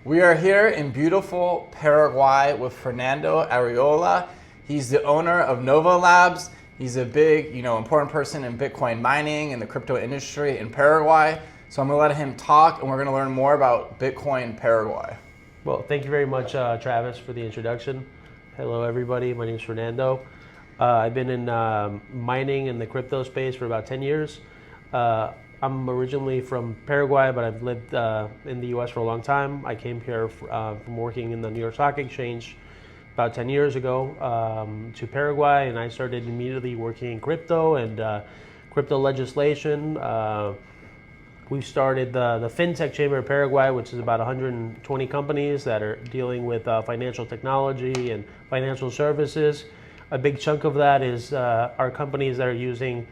We are here in beautiful Paraguay with Fernando Arriola. He's the owner of Nova Labs. He's a big, important person in Bitcoin mining and the crypto industry in Paraguay. So I'm going to let him talk, and we're going to learn more about Bitcoin Paraguay. Well, thank you very much, Travis, for the introduction. Hello, everybody. My name is Fernando. I've been in mining in the crypto space for about 10 years. I'm originally from Paraguay, but I've lived in the U.S. for a long time. I came here from working in the New York Stock Exchange about 10 years ago to Paraguay, and I started immediately working in crypto and crypto legislation. We've started the FinTech Chamber of Paraguay, which is about 120 companies that are dealing with financial technology and financial services. A big chunk of that is our companies that are using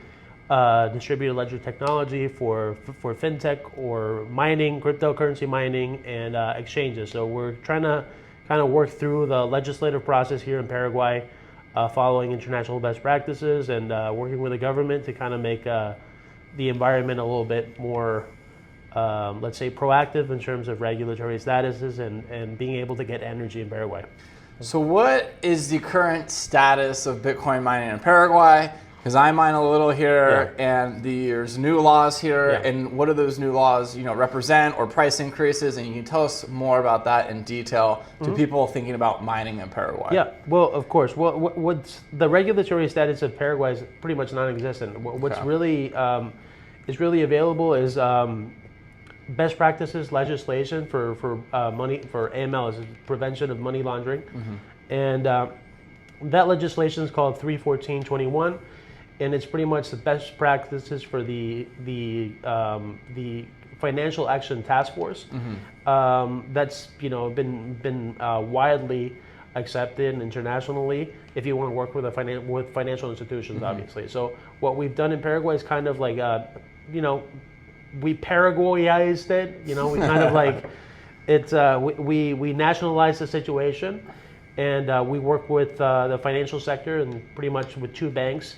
distributed ledger technology for FinTech or mining, cryptocurrency mining, and exchanges. So we're trying to kind of work through the legislative process here in Paraguay, following international best practices and working with the government to kind of make the environment a little bit more, let's say, proactive in terms of regulatory statuses and being able to get energy in Paraguay. So what is the current status of Bitcoin mining in Paraguay? Because I mine a little here, and there's new laws here, and what do those new laws, represent, or price increases? And you can tell us more about that in detail to people thinking about mining in Paraguay. Yeah, well, of course. What's the regulatory status of Paraguay is pretty much non-existent. What's really is really available is best practices legislation for AML, is prevention of money laundering, and that legislation is called 31421. And it's pretty much the best practices for the Financial Action Task Force. That's been widely accepted internationally if you want to work with with financial institutions, obviously. So what we've done in Paraguay is kind of like we Paraguayized it. We kind of like it's we nationalized the situation, and we work with the financial sector and pretty much with two banks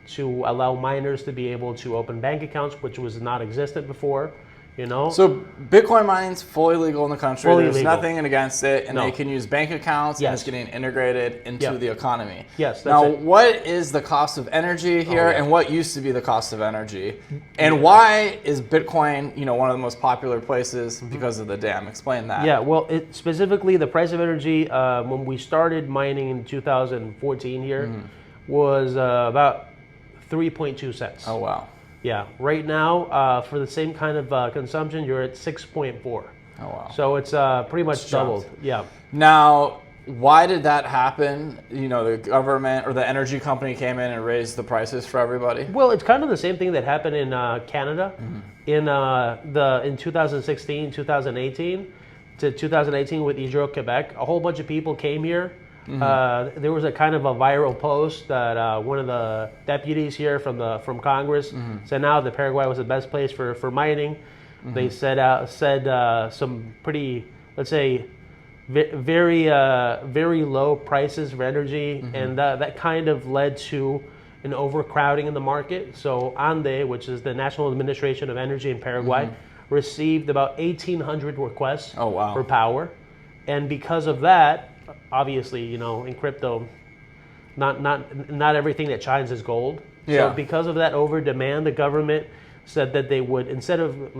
to allow miners to be able to open bank accounts, which was not existent before, So Bitcoin mining's fully legal in the country. Fully There's legal. nothing against it, and they can use bank accounts, and it's getting integrated into the economy. Yes, that's now, it. what is the cost of energy here, and what used to be the cost of energy? And why is Bitcoin, one of the most popular places because of the dam? Explain that. Yeah, well, specifically the price of energy when we started mining in 2014 here was about 3.2 cents. Oh, wow. Yeah, right now for the same kind of consumption, you're at 6.4. Oh, wow. So it's pretty much doubled. Yeah. Now, why did that happen? The government or the energy company came in and raised the prices for everybody? Well, it's kind of the same thing that happened in Canada in 2016, 2018 to 2018 with Hydro-Québec. A whole bunch of people came here. There was a kind of a viral post that one of the deputies here from Congress said now that Paraguay was the best place for mining. They said some pretty, let's say, very low prices for energy, and that kind of led to an overcrowding in the market. So ANDE, which is the National Administration of Energy in Paraguay, received about 1,800 requests for power, and because of that, obviously, in crypto, not everything that shines is gold. So because of that over demand, the government said that they would, instead of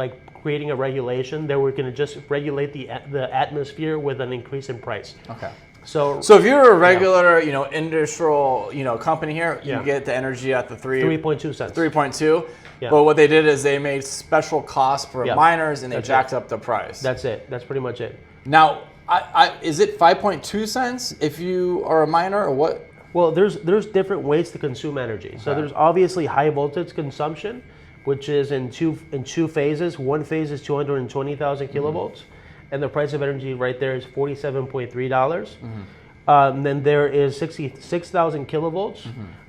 creating a regulation, they were going to just regulate the atmosphere with an increase in price. Okay. So if you're a regular, industrial, company here, you get the energy at the 3.2 cents. 3.2. Yeah. But what they did is they made special costs for miners, and they jacked up the price. That's it. That's pretty much it. Now, is it 5.2 cents if you are a miner, or what? Well, there's different ways to consume energy. Okay. So there's obviously high voltage consumption, which is in two phases. One phase is 220,000 kilovolts, and the price of energy right there is $47.3. Then there is 66,000 kilovolts,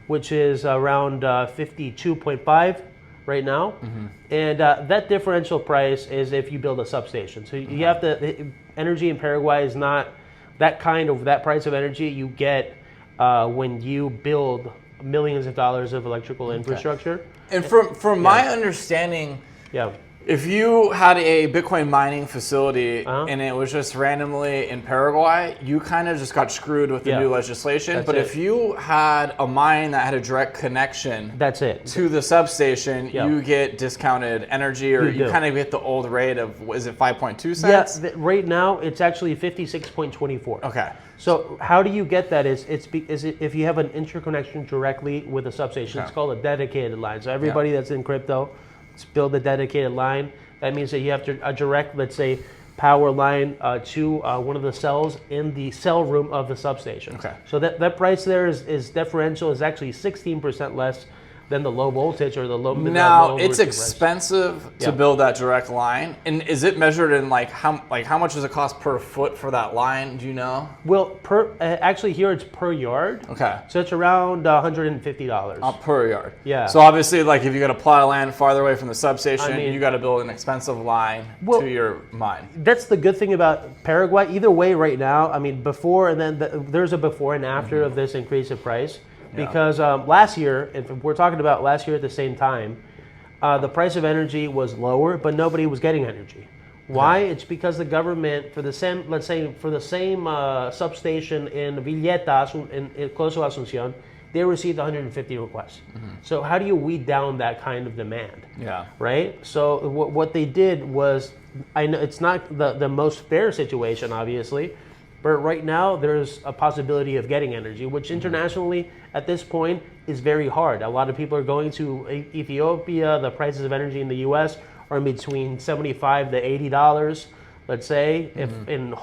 which is around 52.5 right now, and that differential price is if you build a substation. So you have to. Energy in Paraguay is not that price of energy you get when you build millions of dollars of electrical infrastructure. And from my understanding, If you had a Bitcoin mining facility and it was just randomly in Paraguay, you kind of just got screwed with the new legislation. But if you had a mine that had a direct connection to the substation, you get discounted energy, or you kind of get the old rate of, is it 5.2 cents? Yeah, right now it's actually 56.24. Okay. So how do you get that? Is if you have an interconnection directly with a substation, it's called a dedicated line. So everybody that's in crypto, build a dedicated line. That means that you have to a direct, let's say, power line to one of the cells in the cell room of the substation. Okay. So that price there is differential, is actually 16% less than the low voltage or the low. Now it's expensive to build that direct line, and is it measured in how much does it cost per foot for that line? Do you know? Well, actually here it's per yard. Okay. So it's around $150 per yard. Yeah. So obviously, like if you got a plot of land farther away from the substation, you got to build an expensive line to your mine. That's the good thing about Paraguay. Either way, right now, I mean, before and then there's a before and after of this increase in price. Because last year, if we're talking about last year at the same time, the price of energy was lower, but nobody was getting energy. Why? It's because the government, for the same, let's say, for the same substation in Villeta, in close to Asunción, they received 150 requests. So how do you weed down that kind of demand? Yeah. Right? So what they did was, I know it's not the most fair situation, obviously, but right now there's a possibility of getting energy, which internationally at this point is very hard. A lot of people are going to Ethiopia. The prices of energy in the U.S. are in between $75 to $80, let's say, if in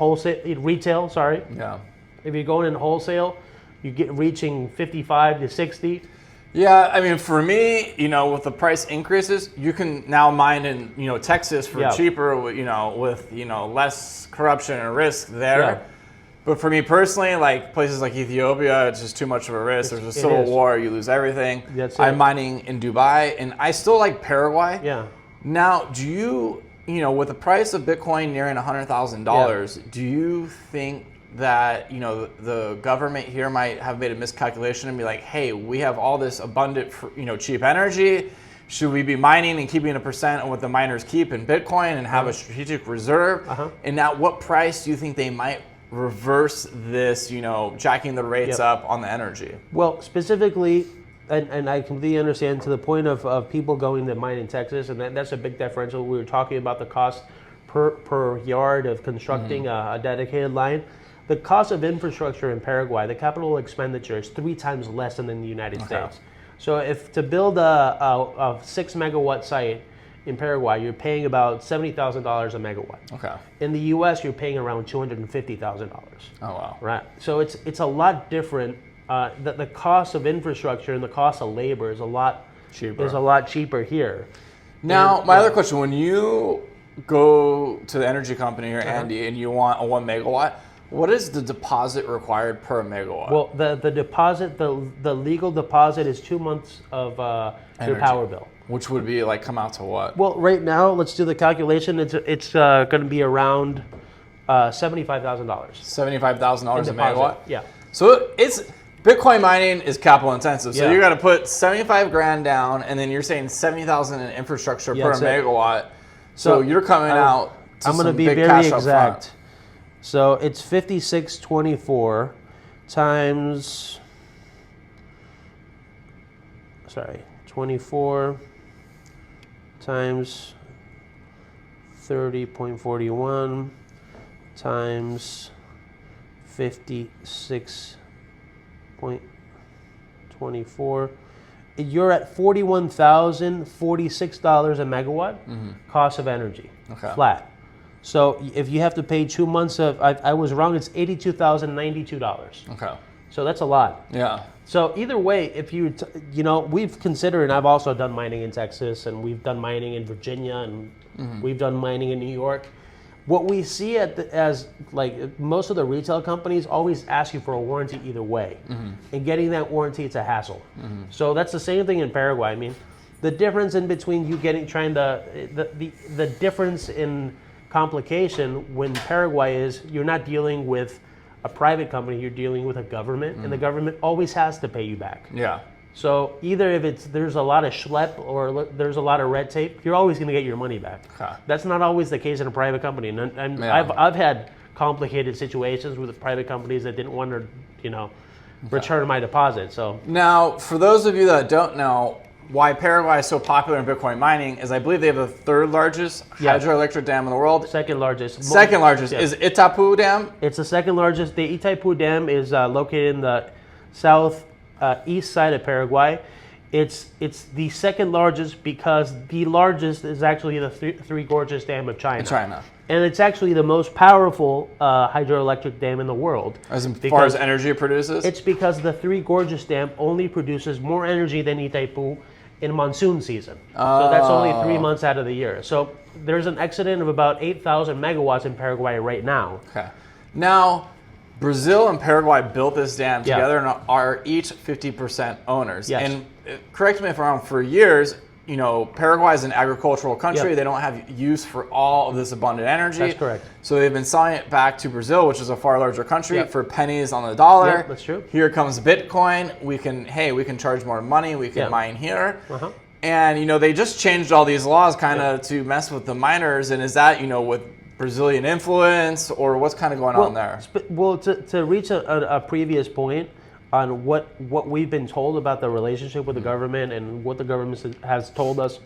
retail. Sorry. Yeah. If you're going in wholesale, you get reaching 55 to 60. Yeah, I mean, for me, with the price increases, you can now mine in, Texas for cheaper, with less corruption and risk there. Yeah. But for me personally, like places like Ethiopia, it's just too much of a risk. There's a civil war, you lose everything. I'm mining in Dubai, and I still like Paraguay. Yeah. Now, do you, with the price of Bitcoin nearing $100,000, do you think that, the government here might have made a miscalculation and be like, hey, we have all this abundant, cheap energy. Should we be mining and keeping a percent of what the miners keep in Bitcoin and have a strategic reserve? And at what price do you think they might reverse this, jacking the rates up on the energy? Well, specifically, and I completely understand to the point of people going to mine in Texas, and that's a big differential. We were talking about the cost per yard of constructing a dedicated line. The cost of infrastructure in Paraguay, the capital expenditure, is 3 times less than in the United States. So if to build a 6 megawatt site in Paraguay, you're paying about $70,000 a megawatt. Okay. In the U.S., you're paying around $250,000. Oh wow. Right. So it's a lot different. The cost of infrastructure and the cost of labor is a lot cheaper here. Now, my other question: when you go to the energy company or Andy and you want a 1 megawatt, what is the deposit required per megawatt? Well, the deposit, the legal deposit is 2 months of your power bill. Which would be come out to what? Well, right now, let's do the calculation. It's going to be around $75,000. $75,000 a megawatt? Yeah. So Bitcoin mining is capital intensive. So you got to put 75 grand down, and then you're saying 70,000 in infrastructure per megawatt. So you're coming out to I'm going to be big very cash up exact. front. So it's 5624 times 24 times 30.41 times 56.24. You're at $41,046 a megawatt cost of energy, flat. So if you have to pay 2 months of, I was wrong, it's $82,092. Okay. So that's a lot. Yeah. So either way, if we've considered, and I've also done mining in Texas, and we've done mining in Virginia, and we've done mining in New York. What we see as most of the retail companies always ask you for a warranty either way. And getting that warranty, it's a hassle. So that's the same thing in Paraguay. I mean, the difference in between you the difference in complication when Paraguay is you're not dealing with a private company, you're dealing with a government, and the government always has to pay you back. Yeah. So either if there's a lot of schlep or there's a lot of red tape, you're always going to get your money back. Okay. That's not always the case in a private company. And I've had complicated situations with private companies that didn't want to, return my deposit. So now, for those of you that don't know, why Paraguay is so popular in Bitcoin mining is I believe they have the third largest hydroelectric dam in the world. Second largest. Second largest is Itapu Dam. It's the second largest. The Itaipu Dam is located in the east side of Paraguay. It's the second largest because the largest is actually the Three Gorges Dam of China. And it's actually the most powerful hydroelectric dam in the world. As far as energy it produces? It's because the Three Gorges Dam only produces more energy than Itaipu in monsoon season. So that's only 3 months out of the year. So there's an excedent of about 8,000 megawatts in Paraguay right now. Okay. Now, Brazil and Paraguay built this dam together and are each 50% owners. Yes. And correct me if I'm wrong, for years, Paraguay is an agricultural country. They don't have use for all of this abundant energy. That's correct. So they've been selling it back to Brazil, which is a far larger country, for pennies on the dollar. Yep, that's true. Here comes Bitcoin. We can charge more money. We can mine here. Uh-huh. And, they just changed all these laws kind of to mess with the miners. And is that, with Brazilian influence or what's kind of going on there? Well, to reach a previous point on what we've been told about the relationship with the government and what the government has told us,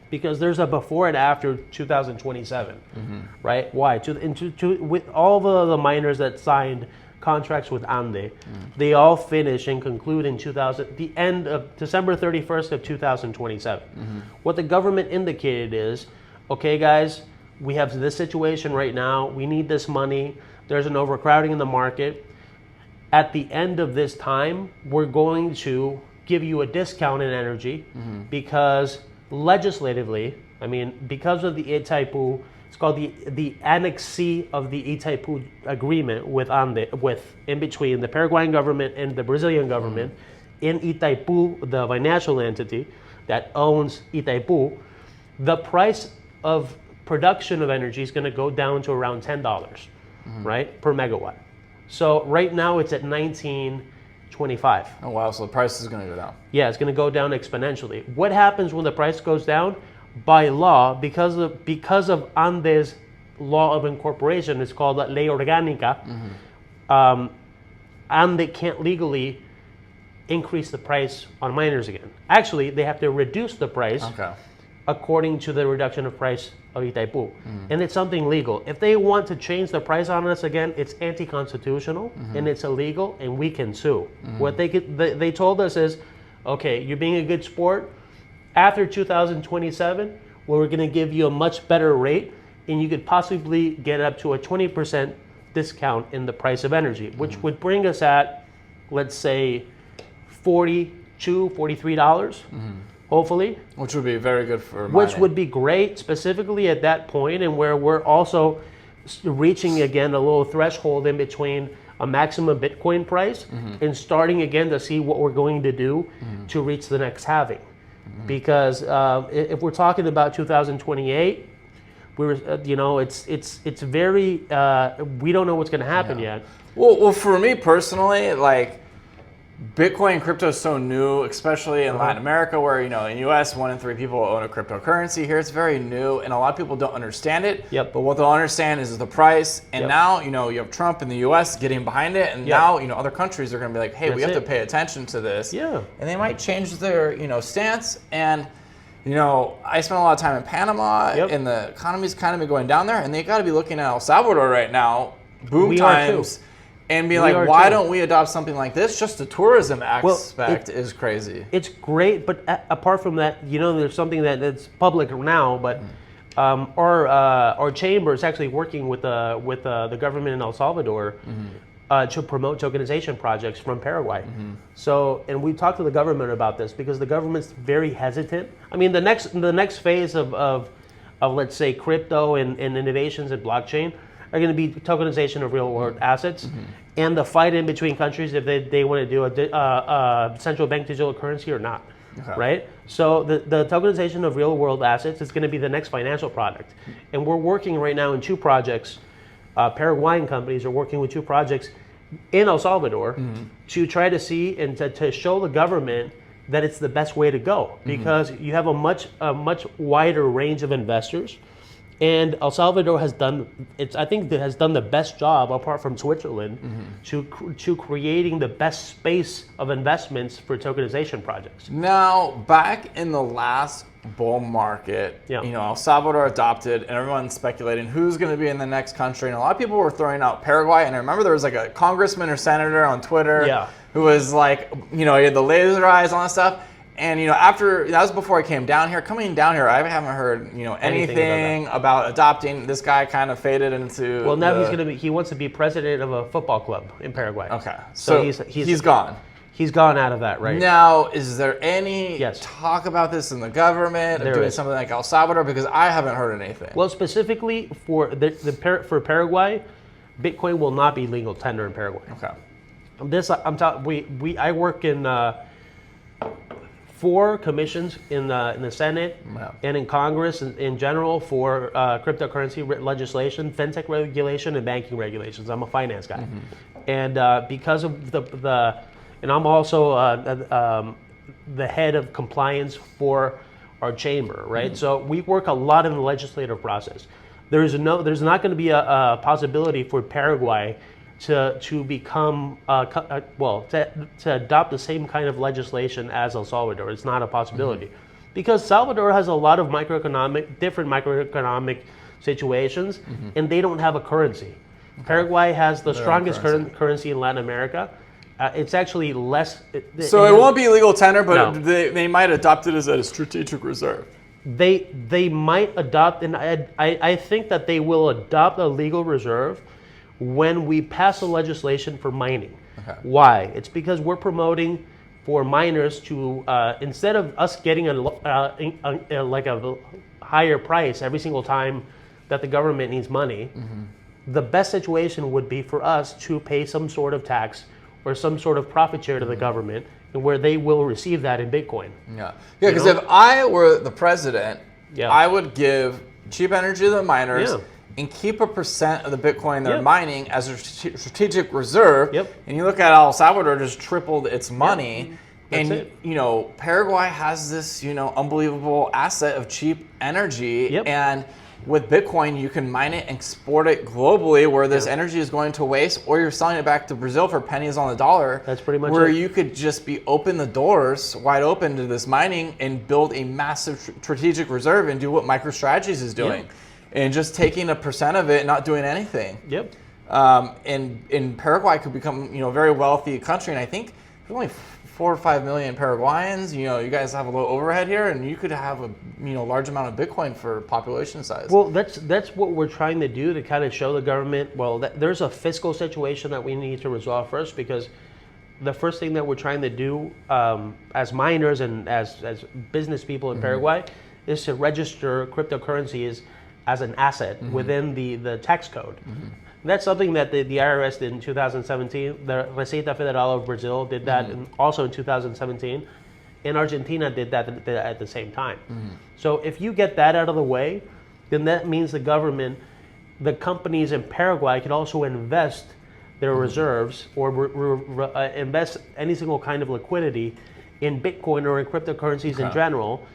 because there's a before and after 2027, right? Why? With all the miners that signed contracts with Ande, they all finish and conclude in the end of December 31st of 2027. What the government indicated is, okay, guys, we have this situation right now. We need this money. There's an overcrowding in the market. At the end of this time, we're going to give you a discount in energy because legislatively, because of the Itaipu, it's called the Annex C of the Itaipu agreement with Ande, in between the Paraguayan government and the Brazilian government. In Itaipu, the financial entity that owns Itaipu, the price of production of energy is going to go down to around $10, right, per megawatt. So right now it's at $19.25. Oh wow! So the price is going to go down. Yeah, it's going to go down exponentially. What happens when the price goes down? By law, because of Ande's law of incorporation, it's called Ley Orgánica. Ande can't legally increase the price on miners again. Actually, they have to reduce the price. According to the reduction of price of Itaipu. And it's something legal. If they want to change the price on us again, it's anti-constitutional and it's illegal and we can sue. What they told us is, okay, you're being a good sport. After 2027, we're going to give you a much better rate and you could possibly get up to a 20% discount in the price of energy, which would bring us at, let's say, $42, $43. Hopefully. Which would be very good for mining. Which would be great, specifically at that point, and where we're also reaching again a little threshold in between a maximum Bitcoin price and starting again to see what we're going to do to reach the next halving. Because if we're talking about 2028, it's very we don't know what's going to happen yet. Well, for me personally, Bitcoin and crypto is so new, especially in Latin America, where, in the US, 1 in 3 people own a cryptocurrency. Here, it's very new, and a lot of people don't understand it. But what they'll understand is the price. And now, you have Trump in the US getting behind it, and now, other countries are going to be like, hey, we have to pay attention to this. And they might change their, stance. And, I spent a lot of time in Panama, and the economy's kind of been going down there, and they got to be looking at El Salvador right now, boom times. And be like, why don't we adopt something like this? Just the tourism aspect is crazy. It's great, but apart from that, there's something that's public now. But our chamber is actually working with the government in El Salvador to promote tokenization projects from Paraguay. So, and we talked to the government about this because the government's very hesitant. The next phase of let's say crypto and innovations in blockchain are going to be tokenization of real-world assets, and the fight in between countries if they want to do a central bank digital currency or not, right? So the tokenization of real-world assets is going to be the next financial product, and we're working right now in 2 projects. Paraguayan companies are working with 2 projects in El Salvador to try to see and to show the government that it's the best way to go, because you have a much wider range of investors, and El Salvador has done I think that has done the best job, apart from Switzerland, to creating the best space of investments for tokenization projects. Now, back in the last bull market, El Salvador adopted, and everyone's speculating who's going to be in the next country, and a lot of people were throwing out Paraguay. And I remember there was like a congressman or senator on Twitter who was like, he had the laser eyes on stuff. And after that was before I came down here. Coming down here, I haven't heard anything about adopting. This guy kind of faded into. Well, now he wants to be president of a football club in Paraguay. Okay, so he's gone. He's gone out of that, right? Now, is there any talk about this in the government of doing something like El Salvador? Because I haven't heard anything. Well, specifically for for Paraguay, Bitcoin will not be legal tender in Paraguay. Okay. I work in 4 commissions in the Senate and in Congress in general for cryptocurrency legislation, fintech regulation, and banking regulations. I'm a finance guy, and because of and I'm also the head of compliance for our chamber, right? So we work a lot in the legislative process. There's not going to be a possibility for Paraguay to become to adopt the same kind of legislation as El Salvador. It's not a possibility, because Salvador has a lot of different microeconomic situations, and they don't have a currency. Paraguay has the strongest currency in Latin America. It's actually less. So it won't be legal tender, but they might adopt it as a strategic reserve. They might adopt, and I think that they will adopt a legal reserve when we pass a legislation for mining. Okay. Why? It's because we're promoting for miners to instead of us getting a higher price every single time that the government needs money, the best situation would be for us to pay some sort of tax or some sort of profit share to the government, and where they will receive that in Bitcoin. Because if I were the president, I would give cheap energy to the miners and keep a % of the Bitcoin they're mining as a strategic reserve. And you look at El Salvador just tripled its money. And Paraguay has this unbelievable asset of cheap energy. And with Bitcoin, you can mine it and export it globally, where this energy is going to waste, or you're selling it back to Brazil for pennies on the dollar. That's pretty much where you could just open the doors wide open to this mining and build a massive strategic reserve and do what MicroStrategies is doing, and just taking a % of it and not doing anything. And Paraguay could become a very wealthy country, and I think there's only 4 or 5 million Paraguayans. You guys have a low overhead here, and you could have a large amount of Bitcoin for population size. Well, that's what we're trying to do, to kind of show the government. Well, there's a fiscal situation that we need to resolve first, because the first thing that we're trying to do as miners and as business people in Paraguay is to register cryptocurrencies as an asset within the tax code. That's something that the IRS did in 2017. The Receita Federal of Brazil did that also in 2017. And Argentina did that at the same time. So if you get that out of the way, then that means the companies in Paraguay can also invest their reserves or invest any single kind of liquidity in Bitcoin or in cryptocurrencies in general.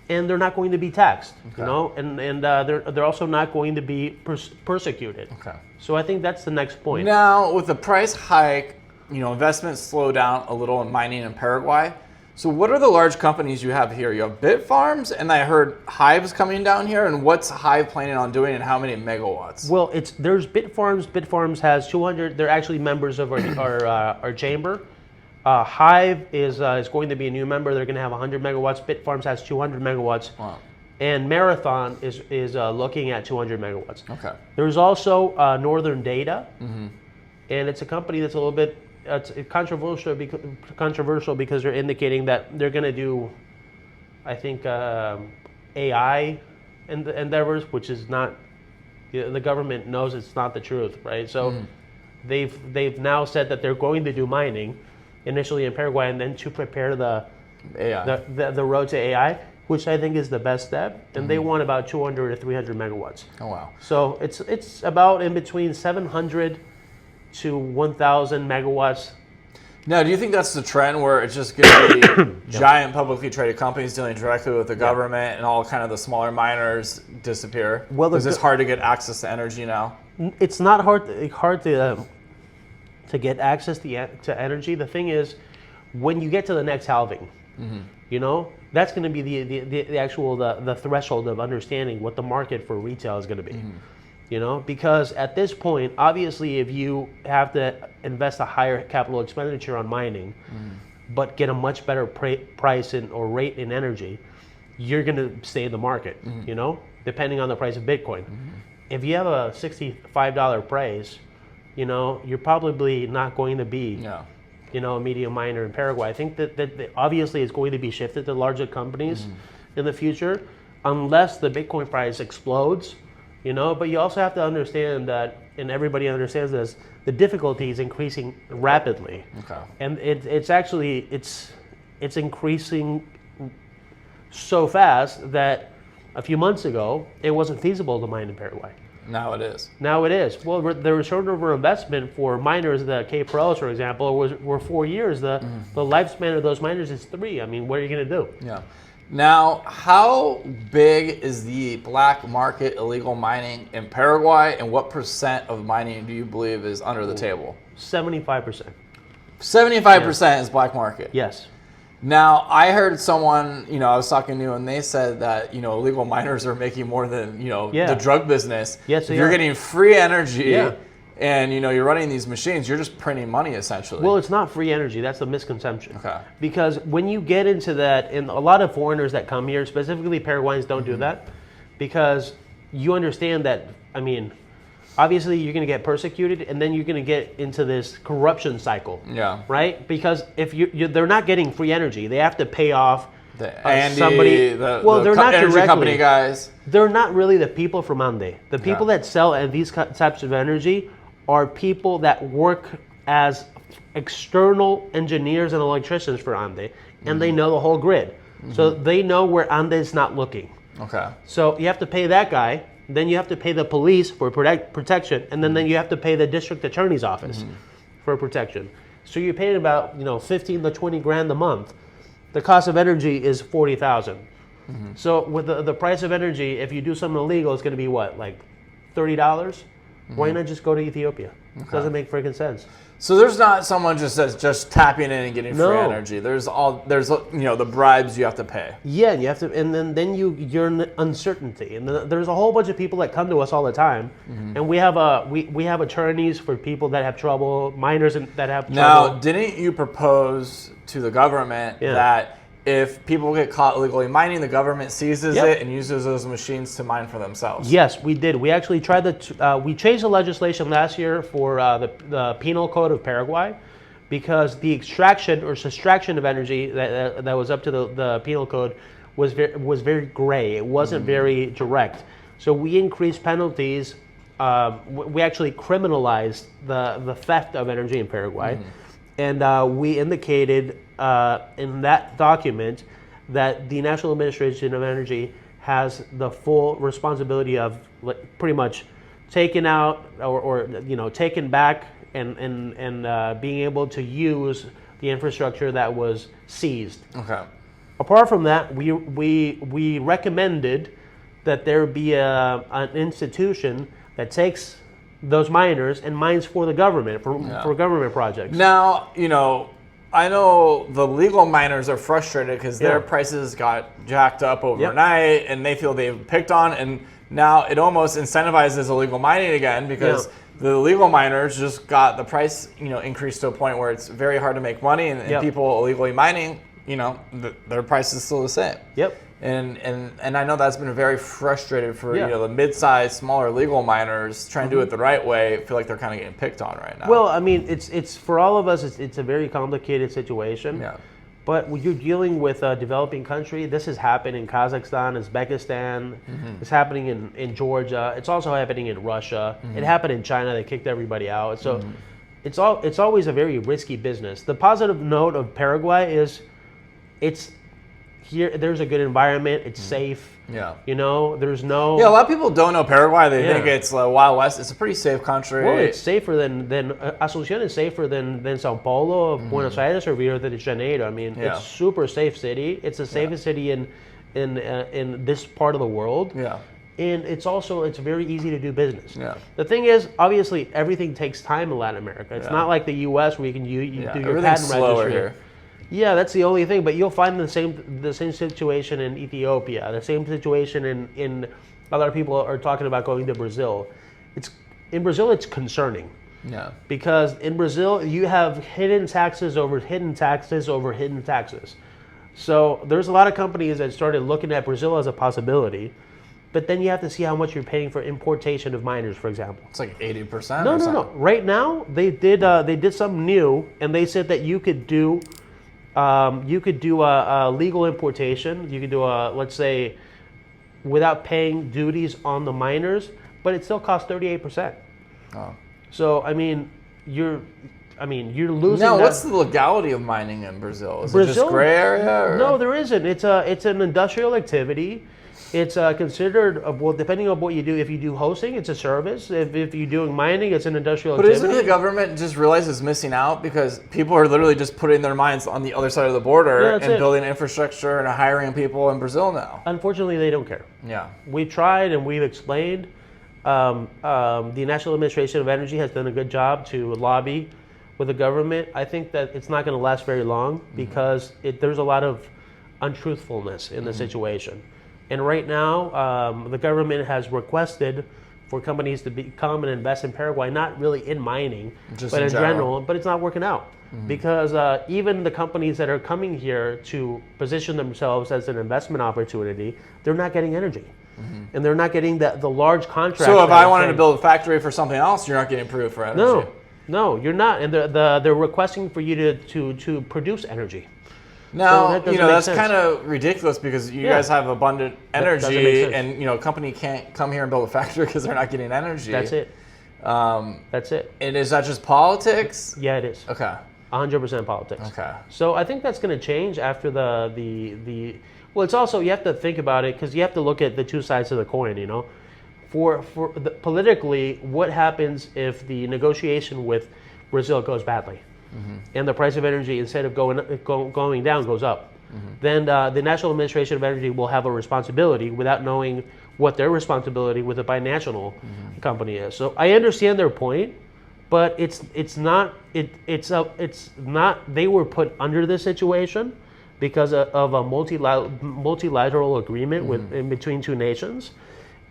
And they're not going to be taxed, and they're also not going to be persecuted. So I think that's the next point. Now, with the price hike, investments slow down a little in mining in Paraguay. So what are the large companies you have here? You have Bitfarms, and I heard Hive's coming down here. And what's Hive planning on doing, and how many megawatts? Well, there's Bitfarms. Bitfarms has 200. They're actually members of our chamber. Hive is going to be a new member. They're going to have 100 megawatts. Bitfarms has 200 megawatts. Wow. And Marathon is looking at 200 megawatts. There's also Northern Data, and it's a company that's a little bit controversial because they're indicating that they're going to do, I think, AI endeavors, which is not. The government knows it's not the truth, right? So they've now said that they're going to do mining initially in Paraguay, and then to prepare the road to AI, which I think is the best step. And they want about 200 to 300 megawatts. Oh, wow. So it's about in between 700 to 1,000 megawatts. Now, do you think that's the trend where it's just going to be giant publicly traded companies dealing directly with the government and all kind of the smaller miners disappear? Well, because it's hard to get access to energy now. It's not hard to get access to energy. The thing is, when you get to the next halving, you know, that's going to be the actual the threshold of understanding what the market for retail is going to be. You know, because at this point, obviously, if you have to invest a higher capital expenditure on mining, but get a much better price or rate in energy, you're going to stay in the market, you know, depending on the price of Bitcoin. If you have a $65 price, you know, you're probably not going to be, you know, a medium miner in Paraguay. I think that obviously it's going to be shifted to larger companies in the future, unless the Bitcoin price explodes. You know, but you also have to understand that, and everybody understands this, the difficulty is increasing rapidly. Okay. And it's actually increasing so fast that a few months ago it wasn't feasible to mine in Paraguay. Now it is. Now it is. Well, the return over investment for miners, the K Pros, for example, were 4 years. The lifespan of those miners is 3. I mean, what are you going to do? Yeah. Now, how big is the black market illegal mining in Paraguay, and what percent of mining do you believe is under the table? 75%. 75% is black market? Yes. Now, I heard someone, you know, I was talking to, and they said that, you know, illegal miners are making more than, you know, the drug business. Yes, if you're getting free energy and, you know, you're running these machines, you're just printing money, essentially. Well, it's not free energy. That's a misconception. Okay. Because when you get into that, and a lot of foreigners that come here, specifically Paraguayans, don't do that, because you understand that, I mean, obviously you're going to get persecuted, and then you're going to get into this corruption cycle. Yeah. Right? Because if they're not getting free energy, they have to pay off somebody. They're not energy directly, company guys. They're not really the people from Ande. The people that sell these types of energy are people that work as external engineers and electricians for Ande, and they know the whole grid. So they know where Ande is not looking. Okay. So you have to pay that guy, then you have to pay the police for protection, and then you have to pay the district attorney's office for protection. So you're paying about 15 to 20 grand a month. The cost of energy is 40,000. So with the price of energy, if you do something illegal, it's going to be what, like $30? Why not just go to Ethiopia? It doesn't make freaking sense. So there's not someone just tapping in and getting free energy. There's the bribes you have to pay. Yeah, you have to, and then you're in uncertainty. And there's a whole bunch of people that come to us all the time, and we have attorneys for people that have trouble, miners that have trouble. Now, didn't you propose to the government that if people get caught illegally mining, the government seizes it and uses those machines to mine for themselves? Yes, we did. We actually tried we changed the legislation last year for the penal code of Paraguay, because the extraction or sustraction of energy that was up to the penal code was very gray. It wasn't very direct. So we increased penalties. We actually criminalized the theft of energy in Paraguay. And we indicated in that document that the National Administration of Energy has the full responsibility of pretty much taking out or taking back and being able to use the infrastructure that was seized. Okay. Apart from that, we recommended that there be an institution that takes those miners and mines for the government, for government projects. Now, I know the legal miners are frustrated because their prices got jacked up overnight and they feel they've picked on, and now it almost incentivizes illegal mining again because the legal miners just got the price increased to a point where it's very hard to make money, and people illegally mining, their price is still the same. Yep. And I know that's been very frustrated for the mid-sized, smaller legal miners trying to do it the right way. I feel like they're kind of getting picked on right now. Well, I mean, it's for all of us. It's a very complicated situation. Yeah. But when you're dealing with a developing country, this has happened in Kazakhstan, Uzbekistan. It's happening in Georgia. It's also happening in Russia. It happened in China. They kicked everybody out. So it's always a very risky business. The positive note of Paraguay is here there's a good environment. It's safe. Yeah. You know, there's no. Yeah, a lot of people don't know Paraguay. They think it's Wild West. It's a pretty safe country. Well, it's safer than Asunción is safer than São Paulo, Buenos Aires, or Rio de Janeiro. I mean, it's super safe city. It's the safest city in this part of the world. Yeah. And it's very easy to do business. Yeah. The thing is, obviously, everything takes time in Latin America. It's not like the U.S. where you can do your patent registry. Here. Yeah, that's the only thing. But you'll find the same situation in Ethiopia. The same situation in a lot of people are talking about going to Brazil. In Brazil, it's concerning. Yeah. Because in Brazil, you have hidden taxes over hidden taxes over hidden taxes. So there's a lot of companies that started looking at Brazil as a possibility. But then you have to see how much you're paying for importation of miners, for example. It's like 80%. No. Right now, they did something new, and they said that you could do a legal importation. You could do let's say, without paying duties on the miners, but it still costs 38%. Oh. So you're losing. Now, what's the legality of mining in Brazil? Is it just gray area? Or? No, there isn't. It's an industrial activity. It's considered, depending on what you do. If you do hosting, it's a service. If you're doing mining, it's an industrial activity. But isn't the government just realize it's missing out because people are literally just putting their mines on the other side of the border and building infrastructure and hiring people in Brazil now? Unfortunately, they don't care. Yeah. We've tried and we've explained. The National Administration of Energy has done a good job to lobby with the government. I think that it's not going to last very long because there's a lot of untruthfulness in the situation. And right now, the government has requested for companies to come and invest in Paraguay, not really in mining, but in general. But it's not working out because even the companies that are coming here to position themselves as an investment opportunity, they're not getting energy. And they're not getting the large contracts. So if I wanted to build a factory for something else, you're not getting approved for energy? No, you're not. And they're requesting for you to produce energy. Now, that's kind of ridiculous because you guys have abundant energy and, a company can't come here and build a factory because they're not getting energy. That's it. That's it. And is that just politics? Yeah, it is. Okay. 100% politics. Okay. So I think that's going to change after well, it's also, you have to think about it because you have to look at the two sides of the coin, politically, what happens if the negotiation with Brazil goes badly? And the price of energy, instead of going down, goes up. Then the National Administration of Energy will have a responsibility without knowing what their responsibility with a binational company is. So I understand their point, but it's not. They were put under this situation because of a multilateral agreement in between two nations,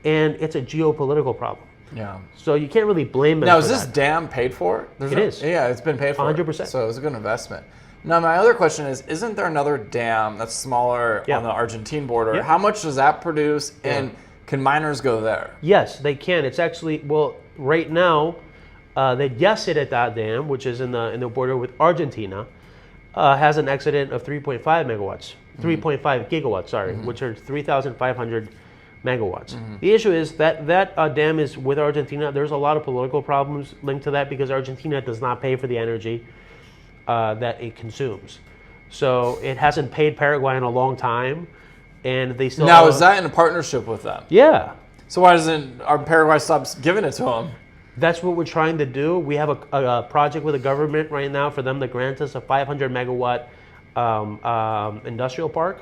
and it's a geopolitical problem. Yeah. So you can't really blame them. Now, is this dam paid for? It is. Yeah, it's been paid for. 100%. So it was a good investment. Now, my other question is, isn't there another dam that's smaller on the Argentine border? Yep. How much does that produce, and can miners go there? Yes, they can. It's actually, right now, the Yacyretá Dam, which is in the border with Argentina, has an excedent of 3.5 megawatts, 3.5 gigawatts, which are 3,500 megawatts. The issue is that dam is with Argentina. There's a lot of political problems linked to that because Argentina does not pay for the energy that it consumes. So it hasn't paid Paraguay in a long time, and they still. Now, is that in a partnership with them? Yeah. So why doesn't our Paraguay stop giving it to them? That's what we're trying to do. We have a project with the government right now for them to grant us a 500 megawatt industrial park.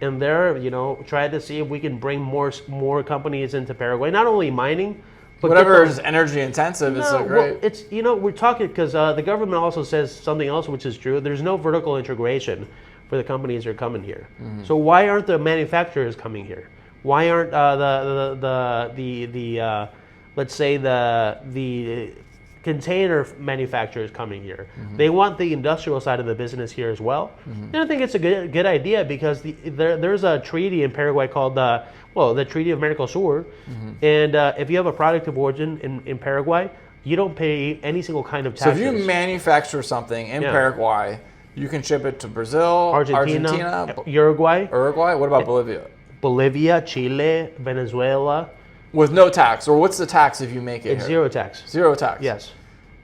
And they're, trying to see if we can bring more companies into Paraguay. Not only mining, but whatever is energy intensive is so great. Well, it's we're talking because the government also says something else, which is true. There's no vertical integration for the companies that are coming here. So why aren't the manufacturers coming here? Why aren't let's say the container manufacturers coming here? They want the industrial side of the business here as well. And I think it's a good idea because there's a treaty in Paraguay called the Treaty of Mercosur. And if you have a product of origin in Paraguay, you don't pay any single kind of taxes. So if you manufacture something in Paraguay, you can ship it to Brazil, Argentina, Uruguay. What about Bolivia? Bolivia, Chile, Venezuela. With no tax, or what's the tax if you make it It's here? zero tax. Zero tax. Yes.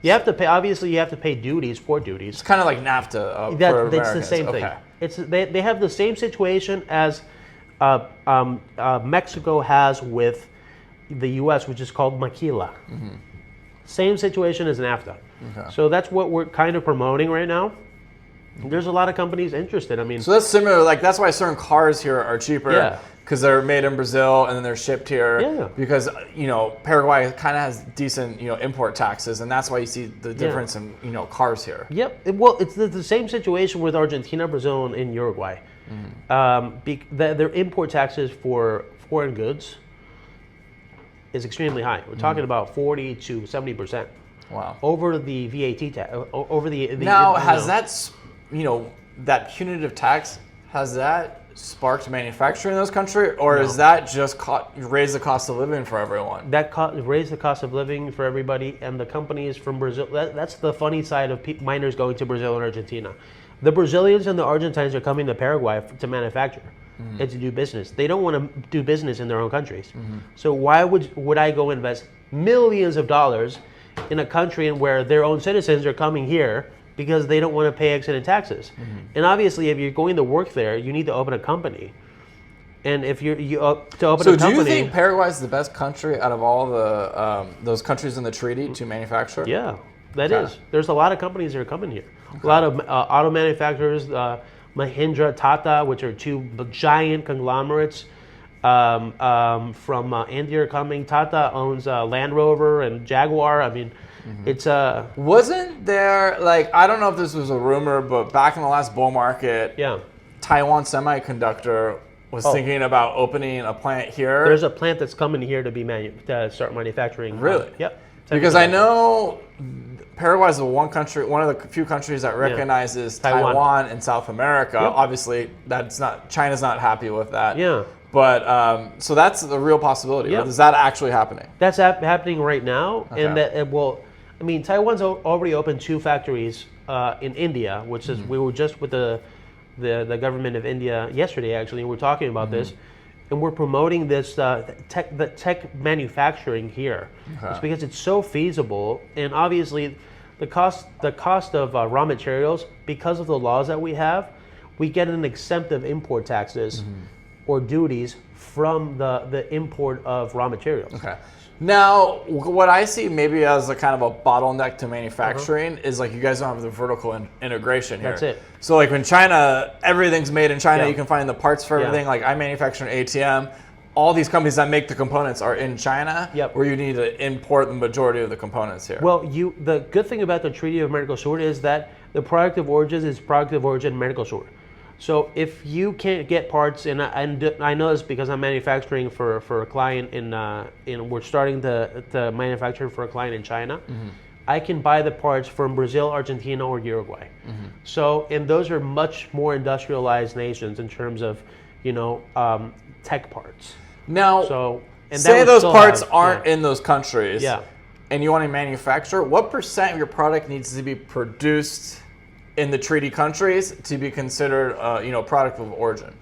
You have to pay. Obviously, you have to pay duties, port duties. It's kind of like NAFTA for Americans. It's the same thing. They have the same situation as Mexico has with the U.S., which is called maquila. Same situation as NAFTA. So that's what we're kind of promoting right now. There's a lot of companies interested. I mean, so that's similar. Like that's why certain cars here are cheaper. Yeah. Because they're made in Brazil and then they're shipped here. Yeah. Because Paraguay kind of has decent import taxes, and that's why you see the difference in cars here. Yep. Well, it's the same situation with Argentina, Brazil, and Uruguay. Their import taxes for foreign goods is extremely high. We're talking about 40 to 70%. Wow. Over the VAT tax. Over the now has that punitive tax, has that sparked manufacturing in those countries, or is that just raise the cost of living for everyone? That raise the cost of living for everybody, and the companies from Brazil. That's the funny side of miners going to Brazil and Argentina. The Brazilians and the Argentines are coming to Paraguay to manufacture and to do business. They don't want to do business in their own countries. So why would I go invest millions of dollars in a country where their own citizens are coming here because they don't want to pay excess taxes? And obviously, if you're going to work there, you need to open a company. And if to open a company, so do you think Paraguay is the best country out of all the those countries in the treaty to manufacture? Yeah, that is. There's a lot of companies that are coming here. A lot of auto manufacturers, Mahindra, Tata, which are two giant conglomerates from India, are coming. Tata owns Land Rover and Jaguar. I mean, it's wasn't there, like, I don't know if this was a rumor, but back in the last bull market, Taiwan Semiconductor was thinking about opening a plant here. There's a plant that's coming here to start manufacturing. Really? Yep. Because I know Paraguay is one of the few countries that recognizes Taiwan in South America. Yep. Obviously, China's not happy with that. Yeah. But so that's the real possibility. Yep. Is that actually happening? That's happening right now, and that it will. I mean, Taiwan's already opened 2 factories in India, which is we were just with the government of India yesterday. Actually, we're talking about this, and we're promoting this the tech manufacturing here. It's because it's so feasible, and obviously, the cost of raw materials, because of the laws that we have, we get an exempt of import taxes or duties from the import of raw materials. Okay. Now, what I see maybe as a kind of a bottleneck to manufacturing is like you guys don't have the vertical integration here. That's it. So like when China, everything's made in China, you can find the parts for everything. Like I manufacture an ATM. All these companies that make the components are in China, where you need to import the majority of the components here. Well, the good thing about the Treaty of Mercosur is that the product of origin is product of origin Mercosur. So if you can't get parts, and I know this because I'm manufacturing for a client we're starting to manufacture for a client in China, I can buy the parts from Brazil, Argentina, or Uruguay. So, and those are much more industrialized nations in terms of, tech parts. Now, say those parts aren't in those countries, and you want to manufacture, what % of your product needs to be produced in the treaty countries to be considered, product of origin?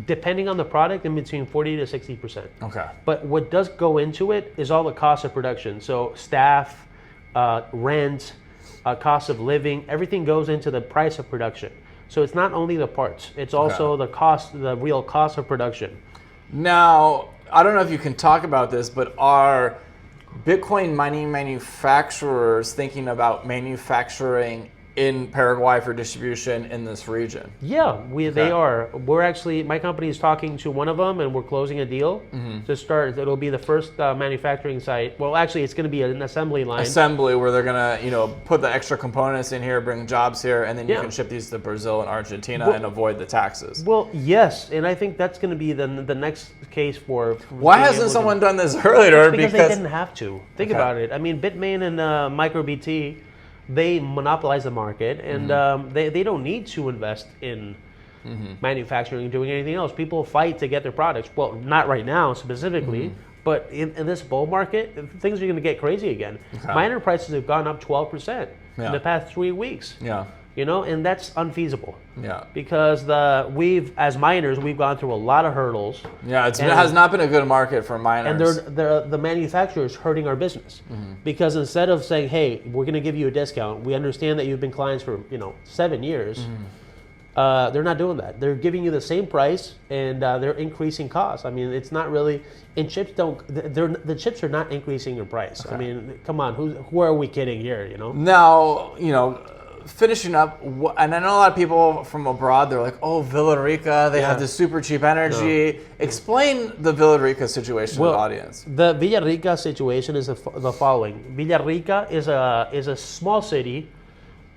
Depending on the product, in between 40 to 60%. Okay. But what does go into it is all the cost of production. So staff, rent, cost of living, everything goes into the price of production. So it's not only the parts; it's also the real cost of production. Now, I don't know if you can talk about this, but are Bitcoin mining manufacturers thinking about manufacturing in Paraguay for distribution in this region? Yeah, they are. We're actually, my company is talking to one of them, and we're closing a deal to start. It'll be the first manufacturing site. Well, actually, it's going to be an assembly line. Assembly, where they're going to, put the extra components in here, bring jobs here, and then you can ship these to Brazil and Argentina and avoid the taxes. Well, yes, and I think that's going to be the next case for. Why hasn't someone done this earlier? Because they didn't have to. Think about it. I mean, Bitmain and MicroBT, they monopolize the market, and they don't need to invest in manufacturing and doing anything else. People fight to get their products. Well, not right now specifically, but in this bull market, things are going to get crazy again. Miner prices have gone up 12% in the past 3 weeks. And that's unfeasible. Because as miners, we've gone through a lot of hurdles. It has not been a good market for miners. And the manufacturers hurting our business. Because instead of saying, hey, we're going to give you a discount, we understand that you've been clients for 7 years, They're not doing that. They're giving you the same price, and they're increasing costs. I mean, it's not really. And chips don't. The chips are not increasing in price. Okay. I mean, come on, who are we kidding here? You know. Now, finishing up, and I know a lot of people from abroad. They're like, "Oh, Villarrica, they have this super cheap energy." No. Explain the Villarrica situation to the audience. The Villarrica situation is the following. Villarrica is a small city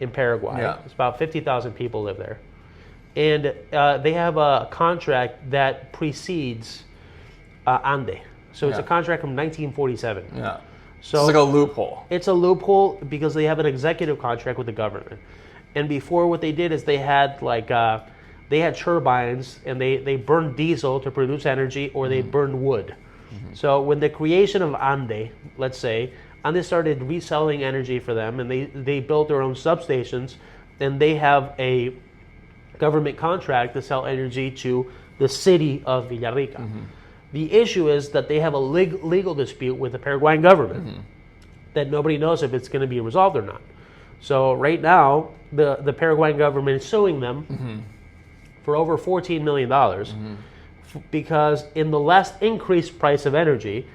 in Paraguay. Yeah. It's about 50,000 people live there. And they have a contract that precedes Ande. So it's a contract from 1947. Yeah. So it's like a loophole. It's a loophole because they have an executive contract with the government. And before, what they did is they had they had turbines, and they burned diesel to produce energy, or they burned wood. Mm-hmm. So when the creation of Ande, let's say, Ande started reselling energy for them, and they built their own substations, and they have a government contract to sell energy to the city of Villarrica. Mm-hmm. The issue is that they have a legal dispute with the Paraguayan government that nobody knows if it's going to be resolved or not. So right now, the Paraguayan government is suing them for over $14 million because in the last increased price of energy,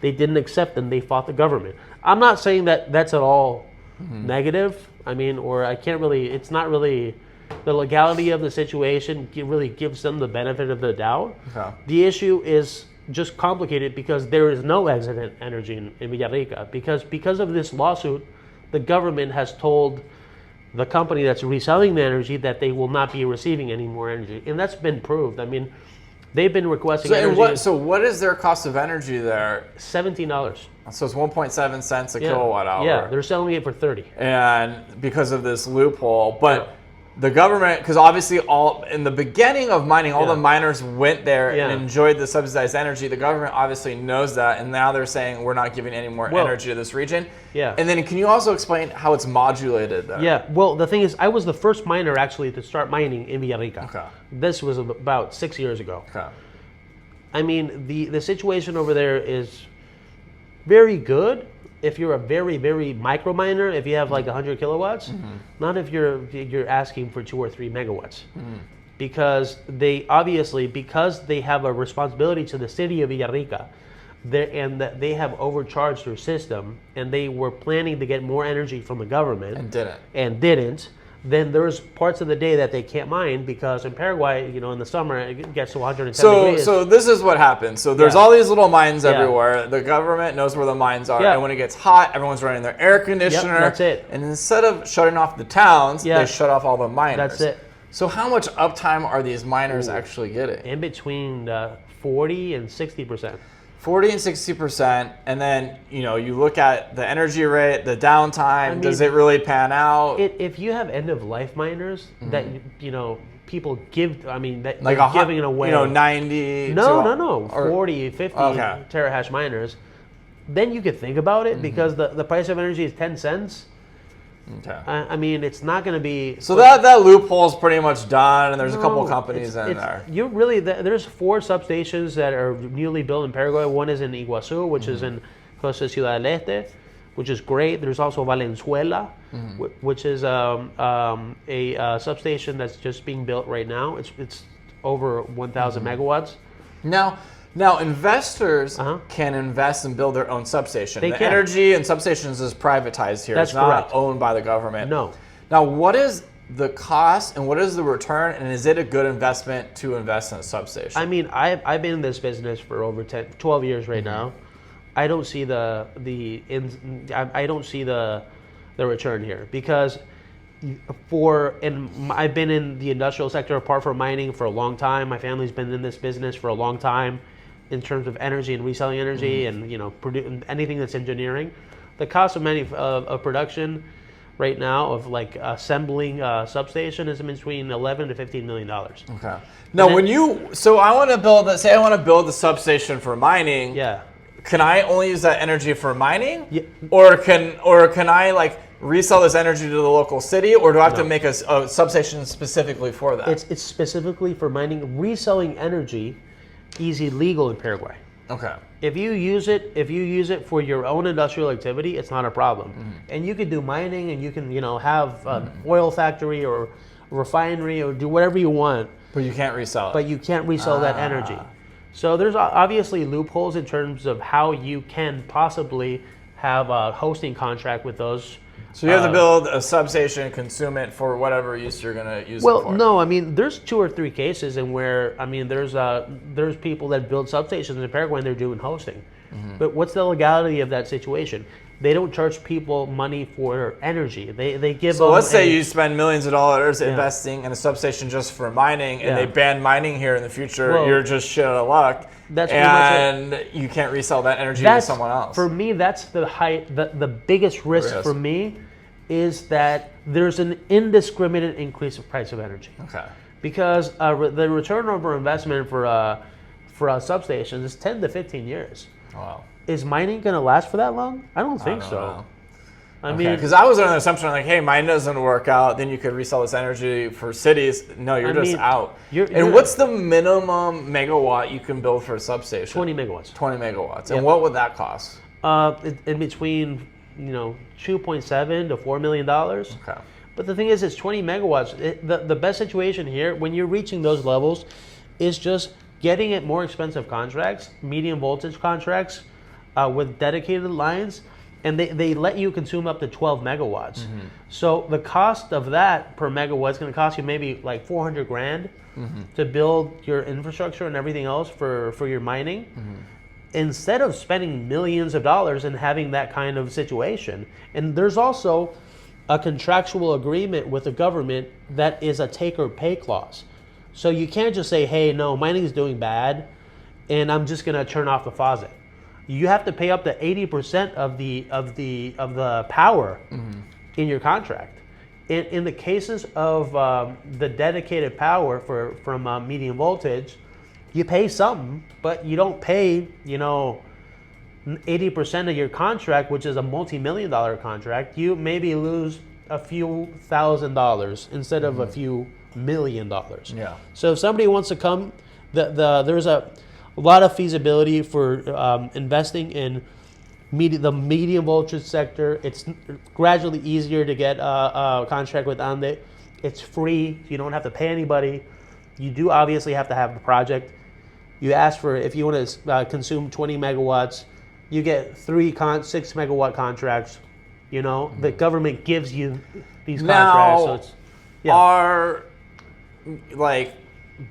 they didn't accept and they fought the government. I'm not saying that that's at all negative. I mean, or I can't really, it's not really, the legality of the situation really gives them the benefit of the doubt. Okay. The issue is just complicated because there is no exit energy in Villarrica. Because of this lawsuit, the government has told the company that's reselling the energy that they will not be receiving any more energy. And that's been proved. I mean, they've been requesting energy. So what is their cost of energy there? $17. So it's 1.7 cents a kilowatt hour. Yeah, they're selling it for 30. And because of this loophole, but the government, because obviously in the beginning of mining, all the miners went there and enjoyed the subsidized energy. The government obviously knows that, and now they're saying we're not giving any more energy to this region. Yeah. And then can you also explain how it's modulated there? Yeah. Well, the thing is, I was the first miner actually to start mining in Villarrica. Okay. This was about 6 years ago. Okay. I mean, the situation over there is very good if you're a very, very micro miner, if you have like 100 kilowatts, not if you're asking for 2 or 3 megawatts. Because they have a responsibility to the city of Villarrica, and that they have overcharged their system, and they were planning to get more energy from the government and didn't. Then there's parts of the day that they can't mine because in Paraguay, in the summer it gets to 110 degrees. So this is what happens. So there's all these little mines everywhere. The government knows where the mines are, and when it gets hot, everyone's running their air conditioner. Yep, that's it. And instead of shutting off the towns, they shut off all the miners. That's it. So how much uptime are these miners actually getting? In between 40 and 60%. 40 and 60%, and then you look at the energy rate, the downtime. Does it really pan out? If you have end of life miners that people give, that like they're giving it away. 90. No, 40, 50 terahash miners. Then you could think about it because the price of energy is 10 cents. Okay. It's not going to be. So that loophole is pretty much done, and there's a couple companies in there. There's 4 substations that are newly built in Paraguay. One is in Iguazu, which is in close to Ciudad del Este, which is great. There's also Valenzuela, which is a substation that's just being built right now. It's over 1,000 megawatts. Now, investors can invest and build their own substation. The energy and substations is privatized here. It's not owned by the government. No. Now, what is the cost and what is the return, and is it a good investment to invest in a substation? I've been in this business for over 12 years right now. I don't see the return here because I've been in the industrial sector apart from mining for a long time. My family's been in this business for a long time in terms of energy and reselling energy and anything that's engineering. The cost of production right now of like assembling a substation is between $11 to $15 million. Okay. Now, I want to build the substation for mining. Yeah. Can I only use that energy for mining? Yeah. Or can I resell this energy to the local city, or do I have to make a substation specifically for that? It's specifically for mining. Reselling energy is illegal in Paraguay. Okay. If you use it for your own industrial activity, it's not a problem. And you can do mining, and you can have an oil factory or refinery or do whatever you want. But you can't resell it. But you can't resell that energy. So there's obviously loopholes in terms of how you can possibly have a hosting contract with those. So you have to build a substation, consume it for whatever use you're going to use it for. Well, no, I mean, there's 2 or 3 cases in where, I mean, there's people that build substations in Paraguay and they're doing hosting. But what's the legality of that situation? They don't charge people money for energy. They give them. So let's say you spend millions of dollars investing in a substation just for mining, and they ban mining here in the future. Well, you're just shit out of luck. That's and you can't resell that energy to someone else. For me, that's the biggest risk for me is that there's an indiscriminate increase of price of energy. Okay. Because the return over investment for substations is 10 to 15 years. Wow. Is mining going to last for that long? I don't think so. I mean, because I was under the assumption like, hey, mine doesn't work out, then you could resell this energy for cities. No, you're just out. And what's the minimum megawatt you can build for a substation? 20 megawatts. 20 megawatts. And what would that cost? In between, $2.7 to $4 million. Okay. But the thing is, it's 20 megawatts. The best situation here, when you're reaching those levels, is just getting it more expensive contracts, medium voltage contracts, with dedicated lines, and they let you consume up to 12 megawatts. So the cost of that per megawatt is going to cost you maybe like 400 grand to build your infrastructure and everything else for your mining. Instead of spending millions of dollars and having that kind of situation. And there's also a contractual agreement with the government that is a take or pay clause. So you can't just say, hey, no, mining is doing bad and I'm just going to turn off the faucet. You have to pay up to 80% of the power in your contract. In the cases of the dedicated power from medium voltage, you pay something, but you don't pay 80% of your contract, which is a multi-million-dollar contract. You maybe lose a few $1,000s instead of a few $1 million. Yeah. So if somebody wants to come, there's a lot of feasibility for investing in the medium voltage sector. It's gradually easier to get a contract with Ande. It's free. You don't have to pay anybody. You do obviously have to have the project. You ask for, if you want to consume 20 megawatts, you get 6 megawatt contracts. The government gives you these contracts. So it's, are like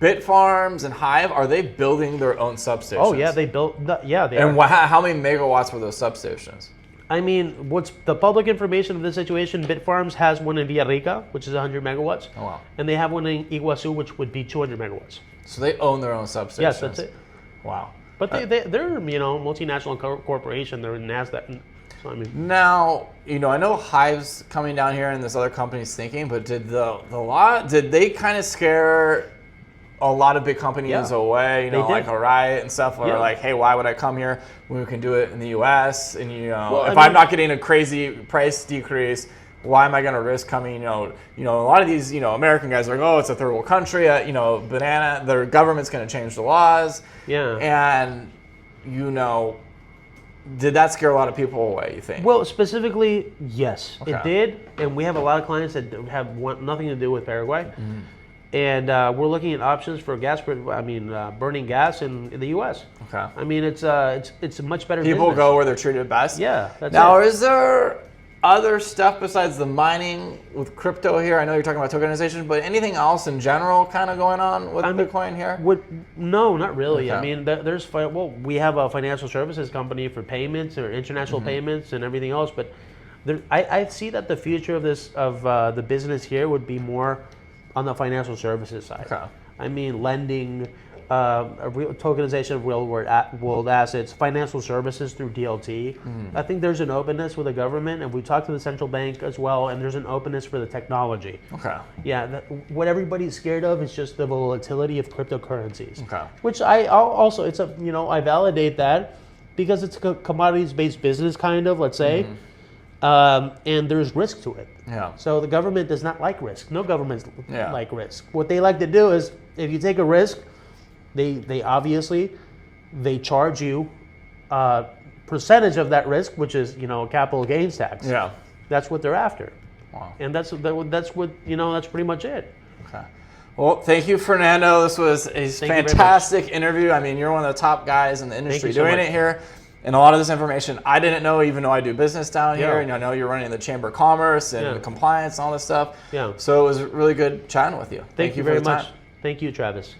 Bitfarms and Hive, are they building their own substations? Oh yeah, they built. They are. And how many megawatts were those substations? I mean, what's the public information of this situation? Bitfarms has one in Villarrica, which is 100 megawatts. Oh wow. And they have one in Iguazu, which would be 200 megawatts. So they own their own substations. Yes, that's it. Wow. But they're multinational corporation. They're in NASDAQ. So I mean. Now, I know Hive's coming down here and this other company's thinking, but did did they kind of scare a lot of big companies away, like a Riot and stuff, where like, hey, why would I come here when we can do it in the US? And I'm not getting a crazy price decrease, why am I going to risk coming? A lot of these, American guys are like, oh, it's a third world country, banana. Their government's going to change the laws. Yeah. And did that scare a lot of people away, you think? Well, specifically, yes, it did, and we have a lot of clients that have nothing to do with Paraguay. And we're looking at options for burning gas in the U.S. Okay. I mean, it's a much better People business. go where they're treated best? Yeah. That's now, is there other stuff besides the mining with crypto here? I know you're talking about tokenization, but anything else in general kind of going on with Bitcoin here? No, not really. Okay. I mean, we have a financial services company for payments or international payments and everything else, but I see that the future of the business here would be more on the financial services side. Okay. I mean, lending, tokenization of real world assets, financial services through DLT. I think there's an openness with the government, and we talked to the central bank as well, and there's an openness for the technology. Okay. Yeah, what everybody's scared of is just the volatility of cryptocurrencies. Okay. Which I validate that because it's a commodities-based business, kind of, let's say. And there's risk to it. Yeah. So the government does not like risk. No governments like risk. What they like to do is, if you take a risk, they obviously charge you a percentage of that risk, which is capital gains tax. Yeah. That's what they're after. Wow. And that's what that's pretty much it. Okay. Well, thank you, Fernando. This was a fantastic interview. I mean, you're one of the top guys in the industry doing it here. And a lot of this information I didn't know, even though I do business down here. And I know you're running the Chamber of Commerce and compliance and all this stuff. Yeah. So it was really good chatting with you. Thank you very much. Thank you, Travis.